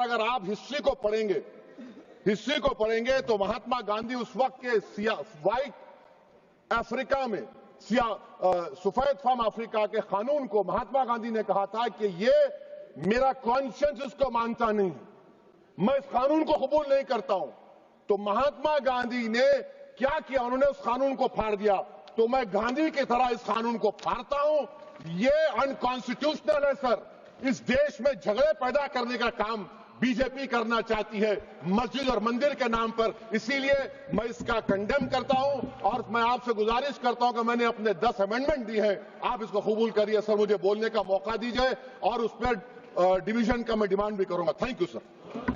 अगर आप हिस्ट्री को पढ़ेंगे तो महात्मा गांधी उस वक्त के व्हाइट अफ्रीका में सफेद फार्म अफ्रीका के कानून को महात्मा गांधी ने कहा था कि ये मेरा कॉन्शियंस इसको मानता नहीं है, मैं इस कानून को कबूल नहीं करता हूं। तो महात्मा गांधी ने क्या किया, उन्होंने उस कानून को फाड़ दिया। तो मैं गांधी की तरह इस कानून को फाड़ता हूं। ये अनकॉन्स्टिट्यूशनल है सर। इस देश में झगड़े पैदा करने का काम बीजेपी करना चाहती है मस्जिद और मंदिर के नाम पर, इसीलिए मैं इसका कंडेम करता हूं और मैं आपसे गुजारिश करता हूं कि मैंने अपने 10 अमेंडमेंट दी है, आप इसको कबूल करिए सर, मुझे बोलने का मौका दीजिए और उस पर डिवीजन का मैं डिमांड भी करूंगा। Thank you sir.